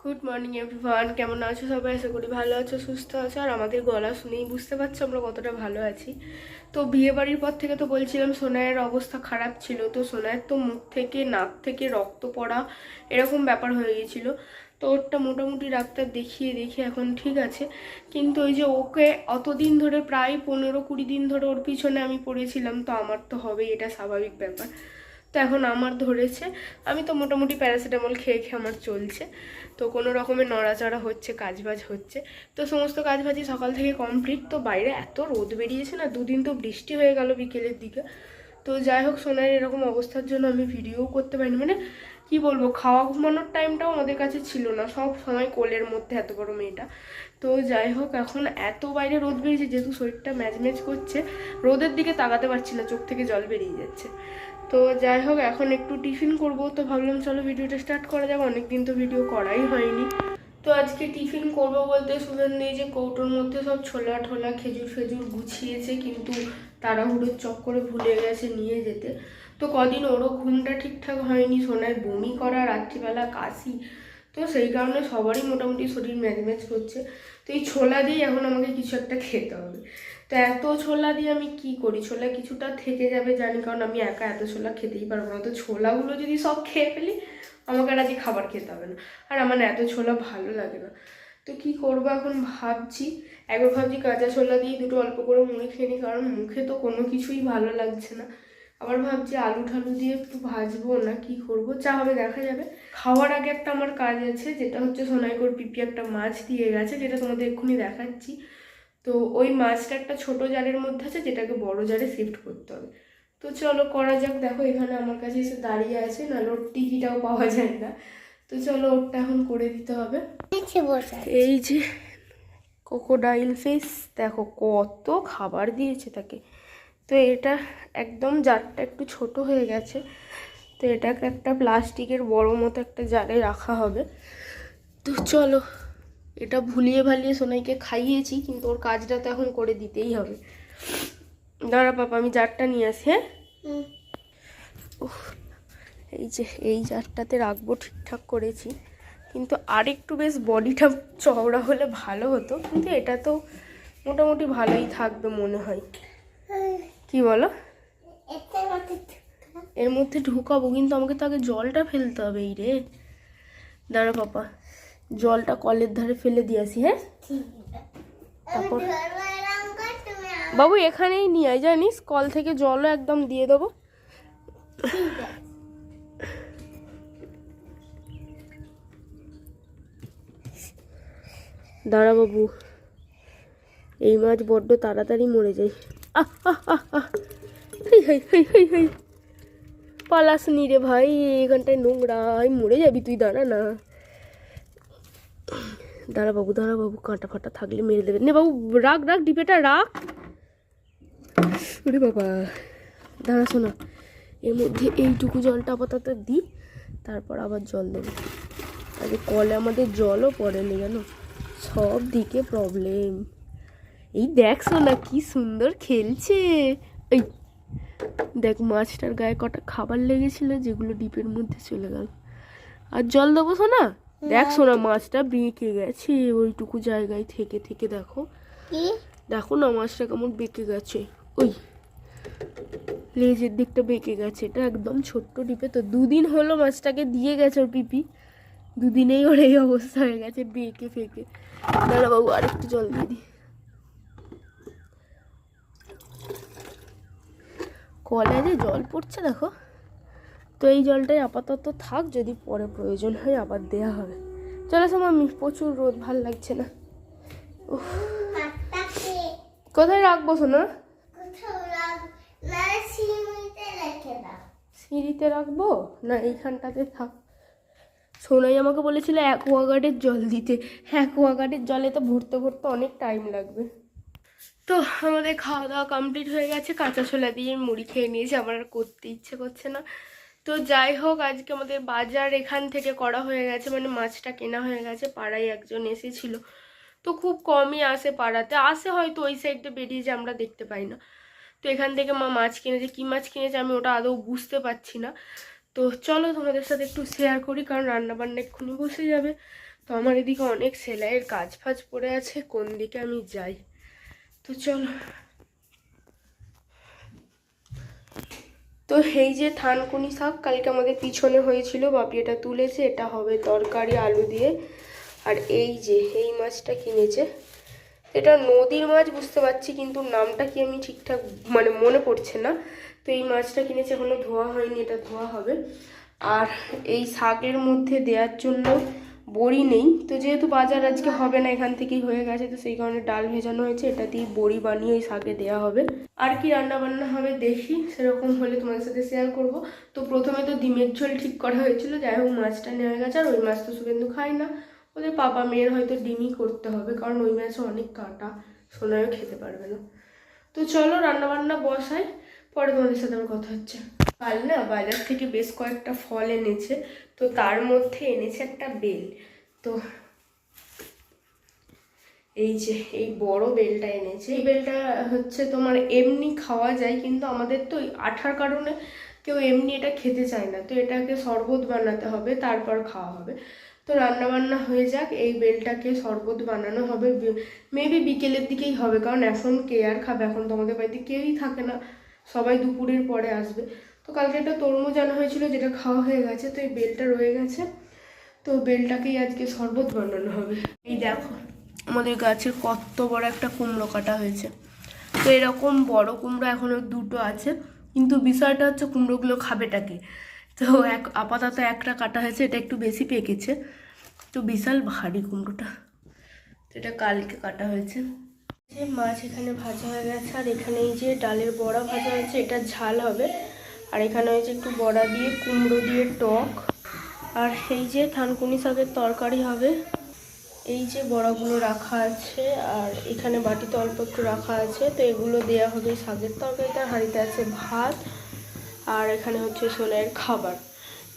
Good morning everyone, কেমন আছো সবাই? আশা করি ভালো আছো, সুস্থ আছো। আর আমাদের গলা শুনেই বুঝতে পারছো আমরা কতটা ভালো আছি। তো বিয়ে বাড়ির পর থেকে তো বলছিলাম সোনাইয়ের অবস্থা খারাপ ছিল। তো সোনাইয়ের তো মুখ থেকে নাক থেকে রক্ত পড়া এরকম ব্যাপার হয়ে গিয়েছিল। তো ওরটা মোটামুটি ডাক্তার দেখিয়ে দেখিয়ে এখন ঠিক আছে। কিন্তু ওই যে ওকে অতদিন ধরে প্রায় 15-20 দিন ধরে ওর পিছনে আমি পড়েছিলাম, তো আমার তো হবেই, এটা স্বাভাবিক ব্যাপার। তো এখন আমার ধরেছে, আমি তো মোটামুটি প্যারাসিটামল খেয়ে খেয়ে আমার চলছে। তো কোনো রকমের নড়াচড়া হচ্ছে, কাজবাজ হচ্ছে। তো সমস্ত কাজবাজই সকাল থেকে কমপ্লিট। তো বাইরে এত রোদ বেরিয়েছে না, দুদিন তো বৃষ্টি হয়ে গেল বিকেলের দিকে। তো যাই হোক, সোনার এরকম অবস্থার জন্য আমি ভিডিও করতে পারিনি। মানে কি বলবো, খাওয়া ঘুমানোর টাইমটাও আমাদের কাছে ছিল না, সব সময় কোলের মধ্যে এত বড় মেয়েটা। তো যাই হোক, এখন এত বাইরে রোদ বেরিয়েছে, যেহেতু শরীরটা ম্যাজম্যাজ করছে, রোদের দিকে তাকাতে পারছি না, চোখ থেকে জল বেরিয়ে যাচ্ছে। তো যাই হোক, এখন একটু টিফিন করব। তো ভাবলাম চলো ভিডিওটা স্টার্ট করা যাক, অনেকদিন তো ভিডিও করাই হয়নি। তো আজকে টিফিন করব বলতে সুজন দিয়ে যে কৌটোর মধ্যে সব ছোলা ঠোলা খেজুর ফেজুর গুছিয়েছে, কিন্তু তাড়াহুড়োর চক্করে ভুলে গেছে নিয়ে যেতে। তো কদিন ওরও ঘুমটা ঠিকঠাক হয়নি, সোনায় বমি করা, রাত্রিবেলা কাশি। তো সেই কারণে সবারই মোটামুটি শরীর ম্যাজম্যাজ করছে। তো এই ছোলা দিয়ে এখন আমাকে কিছু একটা খেতে হবে। তো এত ছোলা দিয়ে আমি কি করি, ছোলা কিছুটা থেকে যাবে জানি, কারণ আমি একা এত ছোলা খেতেই পারবো না। তো ছোলাগুলো যদি সব খেয়ে ফেলি, আমাকে আর আজকে খাবার খেতে হবে না। আর আমার এত ছোলা ভালো লাগে না। তো কি করবো এখন ভাবছি। একবার ভাবছি কাঁচা ছোলা দিয়ে দুটো অল্প করে মুড়ি খেয়ে নিই, কারণ মুখে তো কোনো কিছুই ভালো লাগছে না। আবার ভাবছি আলু ঠালু দিয়ে একটু ভাজবো, না কি করবো, যা হবে দেখা যাবে। খাওয়ার আগে একটা আমার কাজ আছে, যেটা হচ্ছে সোনাইকোর পিপি একটা মাছ দিয়ে গেছে, যেটা তোমাদের এক্ষুনি দেখাচ্ছি। তো ওই মাছটা একটা ছোট জারের মধ্যে আছে, যেটাকে বড় জারে শিফট করতে হবে। তো চলো করা যাক। দেখো এখানে আমার কাছে এসে দাঁড়িয়ে আছে, নাহলে ওর টিকিটাও পাওয়া যায় না। তো চলো ওরটা এখন করে দিতে হবে। এই যে ক্রোকোডাইল ফিশ, দেখো কত খাবার দিয়েছে তাকে। তো এটা একদম জারটা একটু ছোট হয়ে গেছে, তো এটাকে একটা প্লাস্টিকের বড় মতো একটা জারে রাখা হবে। তো চলো, এটা ভুলিয়ে ভালিয়ে সোনাইকে খাইয়েছি, কিন্তু ওর কাজটা তো এখন করে দিতেই হবে। দাঁড়া পাপা, আমি জারটা নিয়ে আসি। হ্যাঁ, এই যে এই জারটাতে রাখবো, ঠিকঠাক করেছি। কিন্তু আরেকটু বেশ বডিটা চওড়া হলে ভালো হতো, কিন্তু এটা তো মোটামুটি ভালোই থাকবে মনে হয়। কি বলো? এর মধ্যে ঢুকাবো, কিন্তু আমাকে তো আগে জলটা ফেলতে হবে। এই রে, দাঁড়া পাপা, জলটা কলের ধারে ফেলে দিয়ে আসি। হ্যাঁ, তারপর বাবু এখানেই নিয়ে আয়, জানিস কল থেকে জলও একদম দিয়ে দেবো। দাঁড়া বাবু, এই মাছ বড্ড তাড়াতাড়ি মরে যায়। আহ আহ আহ আহ, হেই হেই হেই হেই হেই, পালাস নি রে ভাই, এখানটায় নোংরা, মরে যাবি তুই, দাঁড়া না। দাঁড়া বাবু, দাঁড়া বাবু, কাঁটা ফাটা থাকলে মেরে দেবে। নে বাবু, রাখ রাখ, ডিপেটা রাখ। ওরে বাবা, দাঁড়া শোনা, এর মধ্যে এইটুকু জলটা আপাতত দিই, তারপর আবার জল দেবো। আগে কলে আমাদের জলও পড়েনি, জানো, সব দিকে প্রবলেম। এই দেখ শোনা কি সুন্দর খেলছে। এই দেখ, মাছটার গায়ে কটা খাবার লেগেছিল, যেগুলো ডিপের মধ্যে চলে গেল। আর জল দেবো শোনা। দেখ শোনা, মাছটা বেঁকে গেছে ওইটুকু জায়গায় থেকে থেকে, দেখো দেখো না, মাছটা কেমন বেঁকে গেছে। ওই লেজের দিকটা বেঁকে গেছে। এটা একদম ছোট্ট ডিপে, তো 2 দিন হলো মাছটাকে দিয়ে গেছে ওর পিপি, 2 দিনেই ওর এই অবস্থা হয়ে গেছে বেঁকে ফেঁকে। দাঁড়া বাবু, আরেকটু জল দিয়ে দিই। কলে যে জল পড়ছে দেখো। তো এই জলটাই আপাতত থাক, যদি পরে প্রয়োজন হয় আবার দেয়া হবে। চলো মাম্মি, প্রচুর রোদ, ভাল লাগছে না। কোথায় রাখবো শোনা? সিঁড়িতে রাখবো না এইখানটাতে থাক? সোনাই আমাকে বলেছিল অ্যাকোয়াগার্ডের জল দিতে। অ্যাকোয়াগার্ডের জলে তো ভরতে ভরতে অনেক টাইম লাগবে। তো আমাদের খাওয়া দাওয়া কমপ্লিট হয়ে গেছে, কাঁচা ছোলা দিয়ে মুড়ি খেয়ে নিয়েছি, আমার আর করতে ইচ্ছে করছে না। তো যাই হোক, আজকে আমাদের বাজার এখান থেকে করা হয়ে গেছে, মানে মাছটা কেনা হয়ে গেছে। পাড়ায় একজন এসেছিল, তো খুব কমই আসে, পাড়াতে আসে হয়তো ওই সাইডে বেরিয়ে যে আমরা দেখতে পাই না। তো এখান থেকে মা মাছ কিনেছে, কী মাছ কিনেছে আমি ওটা আদৌ বুঝতে পারছি না। তো চলো তোমাদের সাথে একটু শেয়ার করি, কারণ রান্নাবান্না এক্ষুনি বসে যাবে। তো আমার এদিকে অনেক সেলাইয়ের কাজ ফাজ পড়ে আছে, কোন দিকে আমি যাই। তো চলো। তো এই যে থানকুনি শাক কালকে আমাদের পিছনে হয়েছিল, বাপি এটা তুলেছে, এটা হবে তরকারি আলু দিয়ে। আর এই যে এই মাছটা কিনেছে, এটা নদীর মাছ বুঝতে পারছি, কিন্তু নামটা কি আমি ঠিকঠাক মানে মনে পড়ছে না। তো এই মাছটা কিনেছে, এখনো ধোয়া হয়নি, এটা ধোয়া হবে। আর এই শাকের মধ্যে দেওয়ার জন্য বড়ি নেই, তো যেহেতু বাজার আজকে হবে না, এখান থেকেই হয়ে গেছে, তো সেই কারণে ডাল ভেজানো হয়েছে, এটা দিয়ে বড়ি বানিয়ে ওই শাকে দেওয়া হবে। আর কি রান্না বান্না হবে দেখি, সেরকম হলে তোমাদের সাথে শেয়ার করব। তো প্রথমে তো ডিমের ঝোল ঠিক করা হয়েছিল, যাই হোক মাছটা নেওয়া গেছে। আর ওই মাছ তো শুভেন্দু খায় না, ওদের পাপা মেয়ের হয়তো ডিমই করতে হবে, কারণ ওই মাছে অনেক কাঁটা, সোনায়ও খেতে পারবে না। তো চলো রান্না বান্না বসাই, পরে তোমাদের সাথে আমার কথা হচ্ছে। কাল না বাজার থেকে বেশ কয়েকটা ফল এনেছে, তো তার মধ্যে এনেছে একটা বেল। তো এই যে এই বড় বেলটা এনেছে, এই বেলটা হচ্ছে তোমার এমনি খাওয়া যায়, কিন্তু আমাদের তো আঠার কারণে কেউ এমনি এটা খেতে চায় না, তো এটাকে শরবত বানাতে হবে, তারপর খাওয়া হবে। তো রান্না বান্না হয়ে যাক, এই বেলটাকে শরবত বানানো হবে, মেবি বিকেলের দিকেই হবে, কারণ এখন কে আর খাবে, এখন তো আমাদের বাড়িতে কেউই থাকে না, সবাই দুপুরের পরে আসবে। তো কালকে একটা তরমুজ আনা হয়েছিল, যেটা খাওয়া হয়ে গেছে, তো এই বেলটা রয়ে গেছে, তো বেলটাকেই আজকে শরবত বানানো হবে। এই দেখো আমাদের গাছের কত বড় একটা কুমড়ো কাটা হয়েছে। তো এরকম বড় কুমড়ো এখনো দুটো আছে, কিন্তু বিষয়টা হচ্ছে কুমড়োগুলো খাবেটাকে। তো আপাতত একটা কাটা হয়েছে, এটা একটু বেশি পেকেছে, তো বিশাল ভারী কুমড়োটা, তো এটা কালকে কাটা হয়েছে। যে মাছ এখানে ভাজা হয়ে গেছে, আর এখানে এই যে ডালের বড়া ভাজা হয়েছে, এটা ঝাল হবে। আর এখানে হয়েছে একটু বড়া দিয়ে কুমড়ো দিয়ে টক। আর এই যে থানকুনি শাকের তরকারি হবে। এই যে বড়াগুলো রাখা আছে, আর এখানে বাটিতে অল্প একটু রাখা আছে, তো এগুলো দেওয়া হবে শাকের তরকারিতে। হাঁড়িতে আছে ভাত, আর এখানে হচ্ছে সোনাইয়ের খাবার।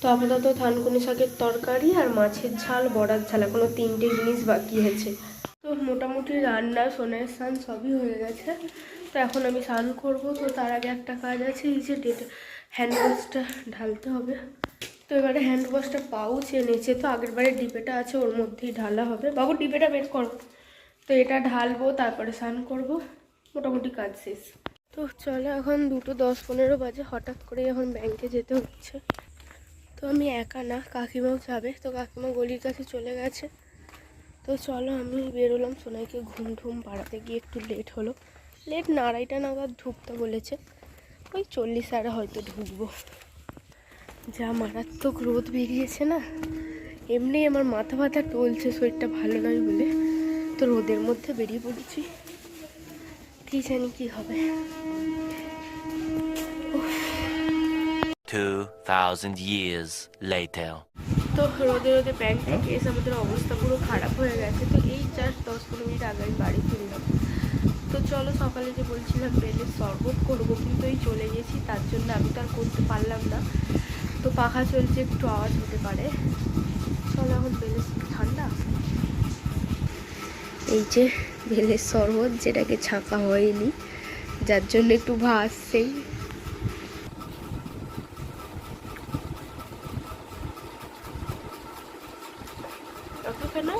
তো আপাতত থানকুনি শাকের তরকারি আর মাছের ঝাল, বড়ার ঝাল, এখনো 3টে জিনিস বাকি আছে। তো মোটামুটি রান্না, সোনাইয়ের স্নান সবই হয়ে গেছে, তো এখন আমি স্নান করবো। তো তার আগে একটা কাজ আছে, এই যে হ্যান্ড ওয়াশটা ঢালতে হবে। তো এবারে হ্যান্ড ওয়াশটা পাউচ এনেছে, তো আগের বারে ডিপেটা আছে, ওর মধ্যেই ঢালা হবে। বাবু ডিপেটা বের করো। তো এটা ঢালবো, তারপরে স্নান করবো, মোটামুটি কাজ শেষ। তো চলো, এখন 2:10-15 বাজে, হঠাৎ করে এখন ব্যাংকে যেতে হচ্ছে। তো আমি একা না, কাকিমাও যাবে, তো কাকিমা গলির কাছে চলে গেছে। তো চলো আমি বেরোলাম, সোনাইকে ঘুম ঠুম পাড়াতে গিয়ে একটু লেট হলো। লেট না, 2:30 নাগাদ ঢুকতে বলেছে, ওই 40 সাড়ে হয়তো ঢুকবো। যা মারাত্মক রোদ বেরিয়েছে না, এমনি আমার মাথা ব্যথা টলছে, শরীরটা ভালো নয় বলে, তো রোদের মধ্যে বেরিয়ে পড়েছি, কি জানি কি হবে। 2000 years later. তো রোদে রোদে ব্যাংক থেকে এসে আমাদের অবস্থা পুরো খারাপ হয়ে গেছে। তো এই জাস্ট 10-15 মিনিট আগে আমি বাড়ি ফিরলাম। তো চলো, সকালে যে বলছিলাম বেলের শরবত করবো, কিন্তু এই চলে গেছি, তার জন্য আমি তো আর করতে পারলাম না। তো পাখা চলছে, একটু আওয়াজ হতে পারে। চলো এখন বেলের ঠান্ডা, এই যে বেলের শরবত, যেটাকে ছাঁকা হয়নি, যার জন্য একটু ভাসছেই। কেন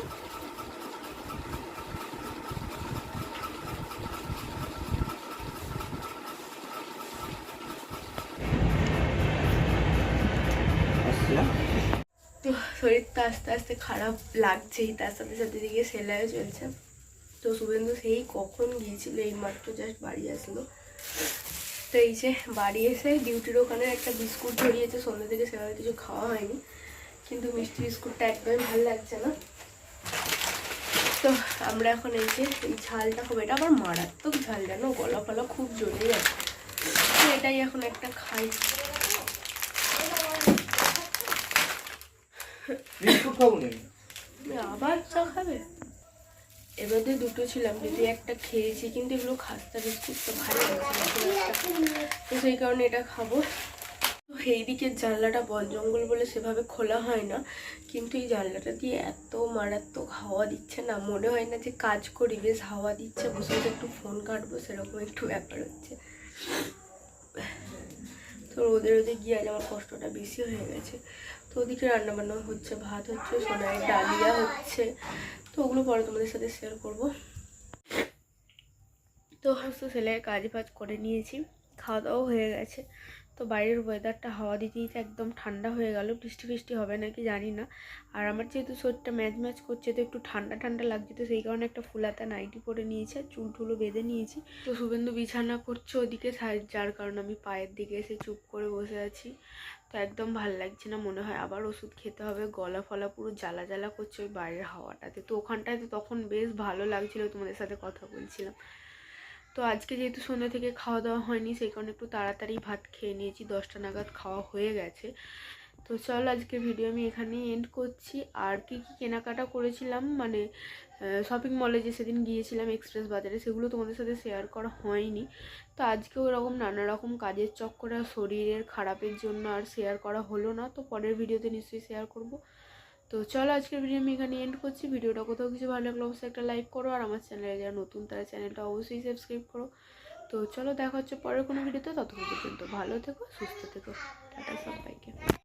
তো শরীরটা আস্তে আস্তে খারাপ লাগছেই, তার সাথে সাথে দিকে সেলাইও চলছে। তো শুভেন্দু সেই কখন গিয়েছিল, এই মাত্র জাস্ট বাড়ি আসলো। তো এই যে বাড়ি এসে ডিউটির ওখানে একটা বিস্কুট ধরিয়েছে, সন্ধ্যা থেকে সেভাবে কিছু খাওয়া হয়নি, কিন্তু মিষ্টি বিস্কুটটা একদমই ভালো লাগছে না। তো আমরা এখন এই যে এই ঝালটা খাবো, এটা আবার মারাত্মক ঝাল, জানো, গলা ফলা খুব জ্বলে যাচ্ছে, তো এটাই এখন একটা খাই। আবার চা খাবে? এবারে দুটো ছিলাম, যদি একটা খেয়েছি, কিন্তু এগুলো খাস্তা বিস্কুট তো ভালো লাগছে না, তো সেই কারণে এটা খাবো। তো এই দিকের জানলাটা বন জঙ্গল বলে সেভাবে খোলা হয় না, কিন্তু এই জানলাটা দিয়ে এত মারাত্মক হাওয়া দিচ্ছে না, মনে হয় না যে কাজ করি, বেশ হাওয়া দিচ্ছে, বসে বসে একটু ফোন কাটবো, সেরকম একটু ব্যাপার হচ্ছে। তো রোদে রোদে গিয়ে আজ আমার কষ্টটা বেশি হয়ে গেছে। তো ওদিকে রান্নাবান্না হচ্ছে, ভাত হচ্ছে, সোনাইয়ের ডালিয়া হচ্ছে, তো ওগুলো পরে তোমাদের সাথে শেয়ার করবো। তো সমস্ত সেলাইয়ের কাজ বাজ করে নিয়েছি, খাওয়া দাওয়াও হয়ে গেছে। তো বাইরের ওয়েদারটা হাওয়া দিতে দিতে একদম ঠান্ডা হয়ে গেল, বৃষ্টি ফিষ্টি হবে নাকি জানি না। আর আমার যেহেতু শরীরটা ম্যাচ ম্যাচ করছে, তো একটু ঠান্ডা ঠান্ডা লাগছে, তো সেই কারণে একটা ফুলাতা নাইটি পরে নিয়েছি আর চুল টুলো বেঁধে নিয়েছি। তো শুভেন্দু বিছানা করছে ওদিকে সাইড, যার কারণে আমি পায়ের দিকে এসে চুপ করে বসে আছি। তো একদম ভালো লাগছে না, মনে হয় আবার ওষুধ খেতে হবে, গলা ফলা পুরো জ্বালা জ্বালা করছে ওই বাইরের হাওয়াটাতে। তো ওখানটায় তো তখন বেশ ভালো লাগছিল, তোমাদের সাথে কথা বলছিলাম। তো আজকে যেহেতু সন্ধ্যা থেকে খাওয়া দাওয়া হয়নি, সেই কারণে একটু তাড়াতাড়ি ভাত খেয়ে নিয়েছি, 10টা নাগাদ খাওয়া হয়ে গেছে। তো চল আজকের ভিডিও আমি এখানেই এন্ড করছি। আর কি কি কেনাকাটা করেছিলাম, মানে শপিং মলে যে সেদিন গিয়েছিলাম এক্সপ্রেস বাজারে, সেগুলো তোমাদের সাথে শেয়ার করা হয়নি। তো আজকেও এরকম নানা রকম কাজের চক্করে শরীরের খারাপের জন্য আর শেয়ার করা হলো না। তো পরের ভিডিওতে নিশ্চয়ই শেয়ার করব। তো চলো আজকের ভিডিও আমি এখানে এন্ড করছি। ভিডিওটা কোথাও কিছু ভালো লাগলে অবশ্যই একটা লাইক করো, আর আমার চ্যানেলে যারা নতুন তারা চ্যানেলটা অবশ্যই সাবস্ক্রাইব করো। তো চলো দেখা হচ্ছে পরের কোনো ভিডিওতে, ততক্ষণ পর্যন্ত ভালো থেকো, সুস্থ থেকো, টাটা সবাইকে।